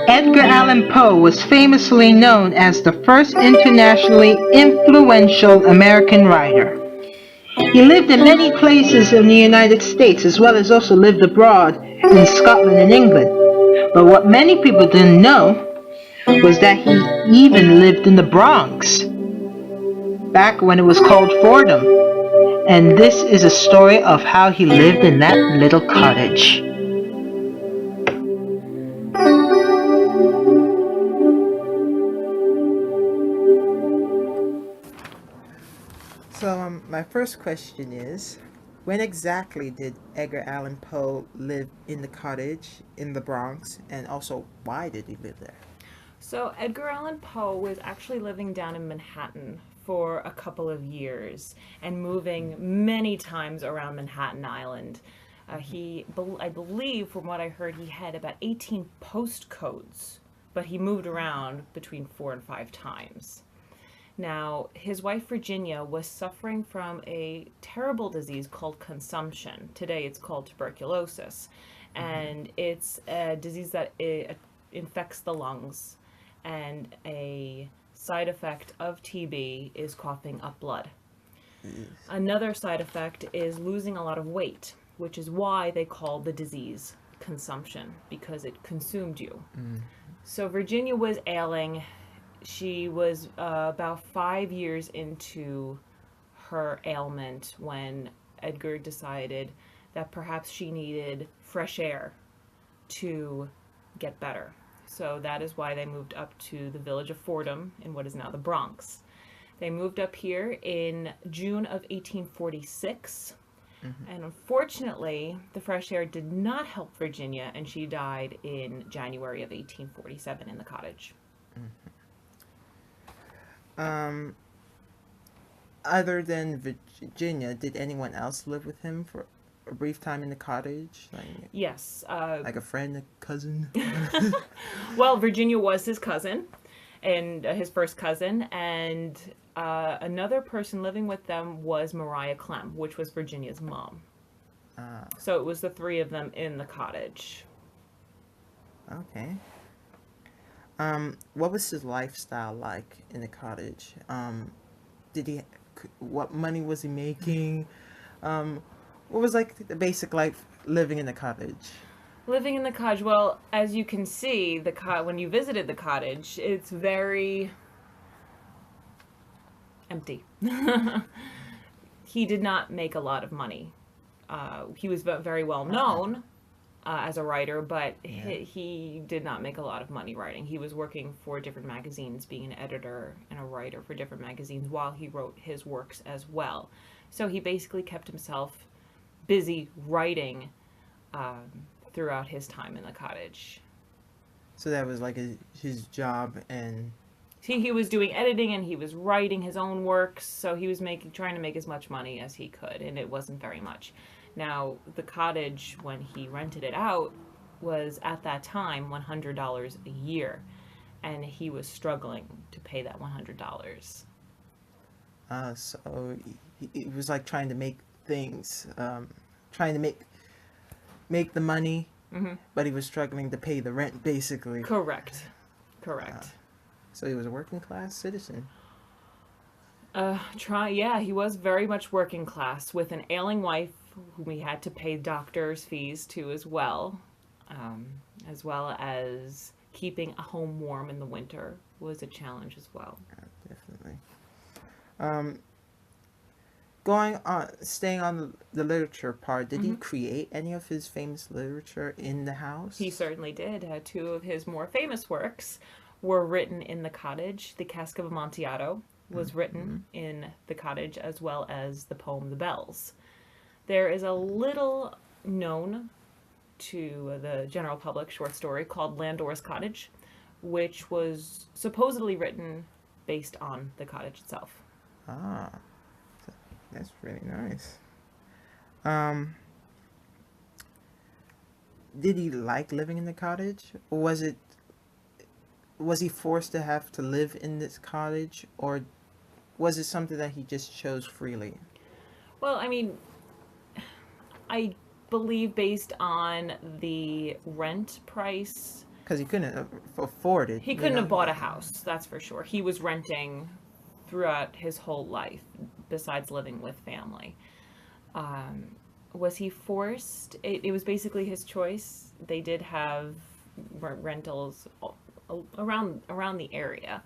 Edgar Allan Poe was famously known as the first internationally influential American writer. He lived in many places in the United States, as well as also lived abroad in Scotland and England. But what many people didn't know was that he even lived in the Bronx, back when it was called Fordham. And this is a story of how he lived in that little cottage. So my first question is, when exactly did Edgar Allan Poe live in the cottage in the Bronx, and also why did he live there? So Edgar Allan Poe was actually living down in Manhattan for a couple of years and moving many times around Manhattan Island. I believe, from what I heard, he had about 18 postcodes, but he moved around between 4 and 5 times. Now, his wife Virginia was suffering from a terrible disease called consumption. Today it's called tuberculosis. And it's a disease that infects the lungs. And a side effect of TB is coughing up blood. Another side effect is losing a lot of weight, which is why they call the disease consumption, because it consumed you. So Virginia was ailing. She was about 5 years into her ailment when Edgar decided that perhaps she needed fresh air to get better. So that is why they moved up to the village of Fordham in what is now the Bronx. They moved up here in June of 1846. And unfortunately, the fresh air did not help Virginia, and she died in January of 1847 in the cottage. Other than Virginia, did anyone else live with him for a brief time in the cottage? Yes. Like a friend, a cousin? Well, Virginia was his cousin, and his first cousin, and another person living with them was Maria Clem, which was Virginia's mom. So it was the three of them in the cottage. Okay. What was his lifestyle like in the cottage? Did he? What money was he making? What was like the basic life living in the cottage? Living in the cottage, well, as you can see, when you visited the cottage, it's very empty. He did not make a lot of money. He was very well known as a writer, but he did not make a lot of money writing. He was working for different magazines, being an editor and a writer for different magazines while he wrote his works as well. So he basically kept himself busy writing throughout his time in the cottage. So that was like his job, and he was doing editing and he was writing his own works, so he was trying to make as much money as he could, and it wasn't very much. Now, the cottage, when he rented it out, was at that time $100 a year, and he was struggling to pay that $100. So he was like trying to make things, trying to make the money, but he was struggling to pay the rent, basically. Correct. So he was a working class citizen. He was very much working class with an ailing wife whom he had to pay doctor's fees to as well as keeping a home warm in the winter was a challenge as well. Definitely. going on, staying on the literature part, did he Mm-hmm. create any of his famous literature in the house? He certainly did. Two of his more famous works were written in the cottage. The Cask of Amontillado was Mm-hmm. written in the cottage, as well as the poem The Bells. There is a little known to the general public short story called Landor's Cottage, which was supposedly written based on the cottage itself. Ah, that's really nice. Um, did he like living in the cottage, or was he forced to have to live in this cottage, or was it something that he just chose freely? Well, I mean, I believe based on the rent price, Because he couldn't afford it. he couldn't have bought a house, that's for sure. He was renting throughout his whole life, besides living with family. Was he forced? It was basically his choice. They did have rentals around the area.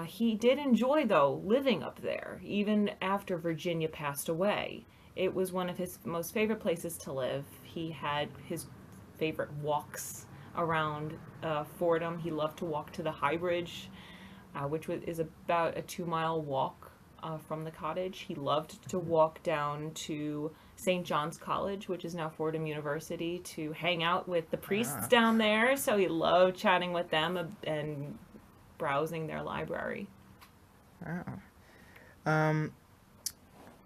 He did enjoy, though, living up there, even after Virginia passed away. It was one of his most favorite places to live. He had his favorite walks around Fordham. He loved to walk to the High Bridge, which is about a 2-mile walk from the cottage. He loved to walk down to St. John's College, which is now Fordham University, to hang out with the priests down there. So he loved chatting with them and browsing their library. Wow.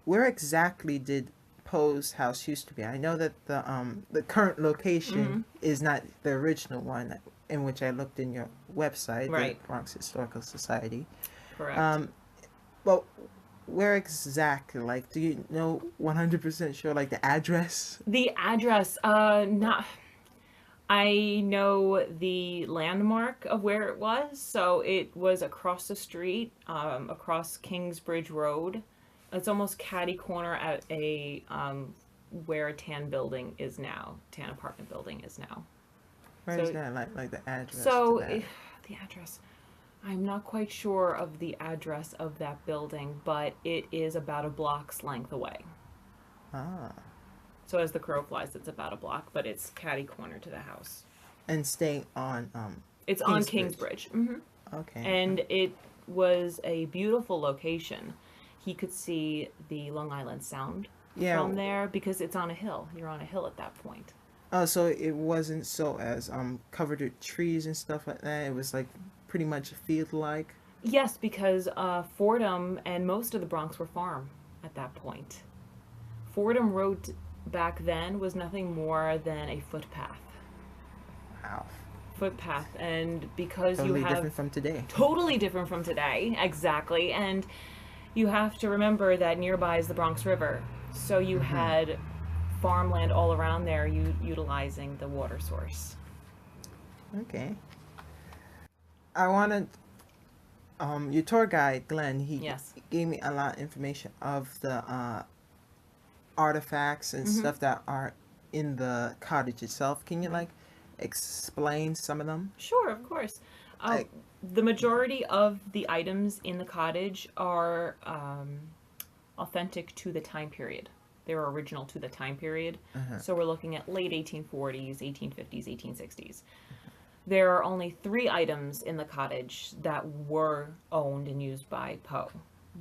Where exactly did Poe's house used to be? I know that the current location is not the original one in which I looked in your website, Right. the Bronx Historical Society. Correct. Well, where exactly? Like, do you know 100% sure, like, the address? The address, not. I know the landmark of where it was. So it was across the street, across Kingsbridge Road. It's almost catty corner at a where a tan building is now. Tan apartment building is now. Where So- is that? Like the address. So to that? the address. I'm not quite sure of the address of that building, but it is about a block's length away. Ah. So as the crow flies, it's about a block, but it's catty corner to the house. And staying on It's on Kingsbridge. Kingsbridge. Mm-hmm. Okay. And it was a beautiful location. He could see the Long Island Sound yeah. from there because it's on a hill. You're on a hill at that point. Oh, so it wasn't so as covered with trees and stuff like that. It was like pretty much field like. Yes, because Fordham and most of the Bronx were farm at that point. Fordham Road back then was nothing more than a footpath. Wow. Footpath, and because Totally you have different from today. totally different from today, exactly, and you have to remember that nearby is the Bronx River, so you had farmland all around there, utilizing the water source. Okay. I wanted your tour guide Glenn. He Yes. gave me a lot of information of the artifacts and stuff that are in the cottage itself. Can you like explain some of them? Sure, of course. The majority of the items in the cottage are authentic to the time period. They're original to the time period. So we're looking at late 1840s, 1850s, 1860s. There are only 3 items in the cottage that were owned and used by Poe.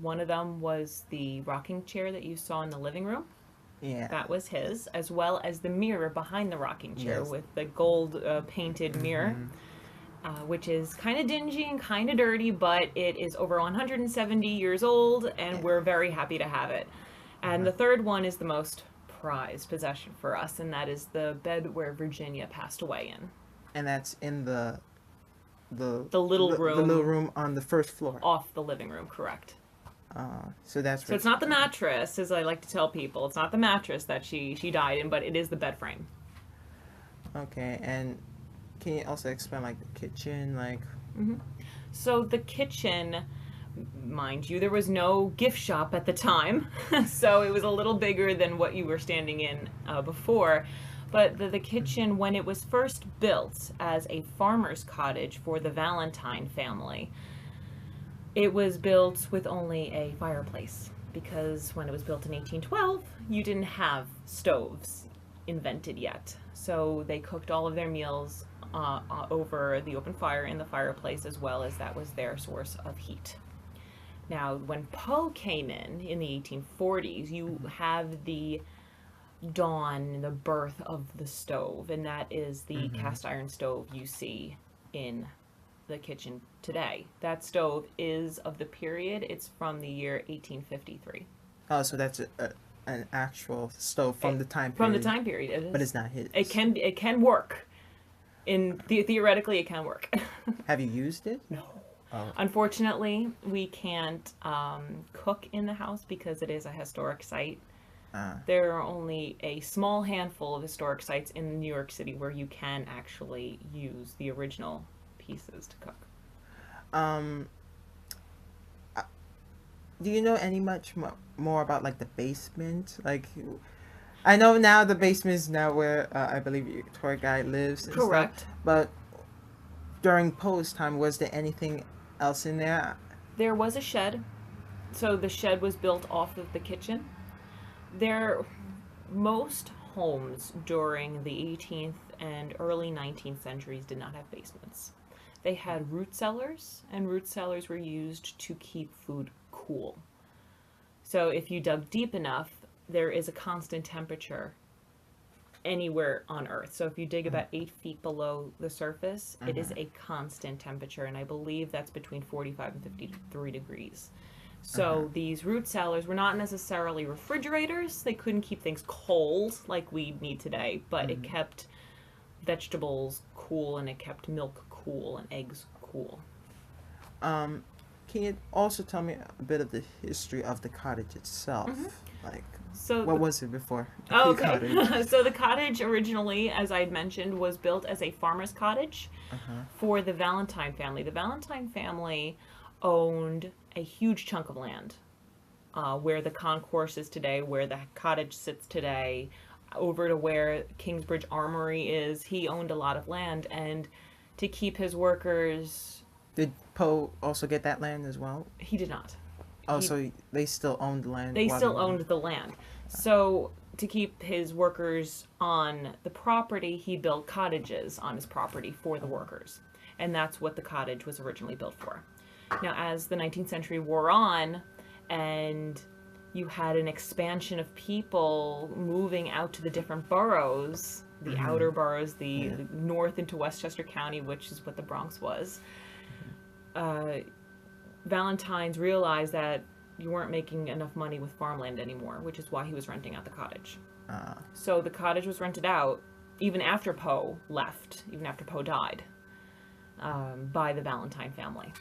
One of them was the rocking chair that you saw in the living room. Yeah. That was his, as well as the mirror behind the rocking chair Yes. with the gold painted mirror, which is kind of dingy and kind of dirty, but it is over 170 years old, and we're very happy to have it. And the third one is the most prized possession for us, and that is the bed where Virginia passed away in. And that's in the little room. The little room on the first floor. Off the living room, correct. So that's So it's not the mattress, as I like to tell people. It's not the mattress that she died in, but it is the bed frame. Okay, and can you also explain like the kitchen, like? So the kitchen, mind you, there was no gift shop at the time, so it was a little bigger than what you were standing in before. But the kitchen, when it was first built as a farmer's cottage for the Valentine family, it was built with only a fireplace because when it was built in 1812, you didn't have stoves invented yet. So they cooked all of their meals over the open fire in the fireplace, as well as that was their source of heat. Now, when Poe came in the 1840s, you have the dawn, the birth of the stove, and that is the cast iron stove you see in the kitchen today. That stove is of the period. It's from the year 1853. Oh, so that's an actual stove from the time period. From the time period, it is. But it's not his. It can work. Theoretically, it can work. Have you used it? No. Oh. Unfortunately, we can't cook in the house because it is a historic site. There are only a small handful of historic sites in New York City where you can actually use the original pieces to cook. Do you know much more about like the basement? Like, I know now the basement is now where I believe your tour guide lives. And Correct. Stuff, but during Poe's time, was there anything else in there? There was a shed. So the shed was built off of the kitchen. Most homes during the 18th and early 19th centuries did not have basements. They had root cellars, and root cellars were used to keep food cool. So if you dug deep enough, there is a constant temperature anywhere on Earth. So if you dig about 8 feet below the surface, it is a constant temperature, and I believe that's between 45 and 53 degrees. So these root cellars were not necessarily refrigerators. They couldn't keep things cold like we need today, but it kept vegetables cool, and it kept milk cool and eggs cool. Can you also tell me a bit of the history of the cottage itself? Like, what was it before? Okay. So the cottage originally, as I had mentioned, was built as a farmer's cottage for the Valentine family. The Valentine family owned a huge chunk of land where the concourse is today, where the cottage sits today, over to where Kingsbridge Armory is. He owned a lot of land, and to keep his workers... Did Poe also get that land as well? He did not. Oh, so they still owned the land? They still owned the land. So to keep his workers on the property, he built cottages on his property for the workers. And that's what the cottage was originally built for. Now, as the 19th century wore on, and you had an expansion of people moving out to the different boroughs, the outer boroughs, the north into Westchester County, which is what the Bronx was, Valentine's realized that you weren't making enough money with farmland anymore, which is why he was renting out the cottage. So the cottage was rented out even after Poe left, even after Poe died, by the Valentine family.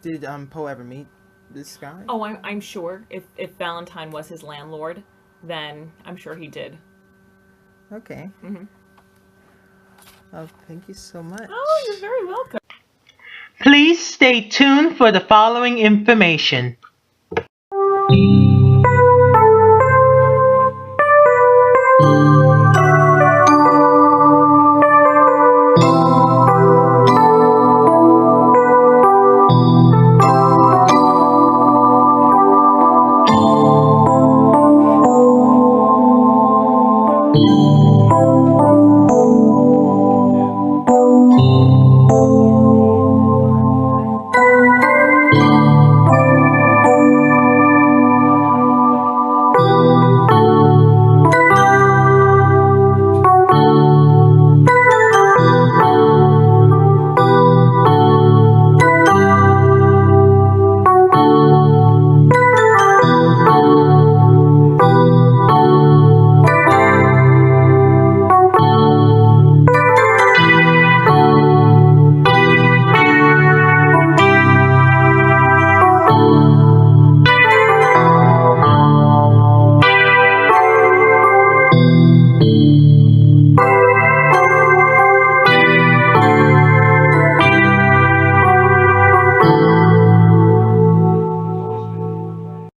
Did Poe ever meet this guy? Oh, I'm sure. If Valentine was his landlord, then I'm sure he did. Okay. Oh, thank you so much. Oh, you're very welcome. Please stay tuned for the following information.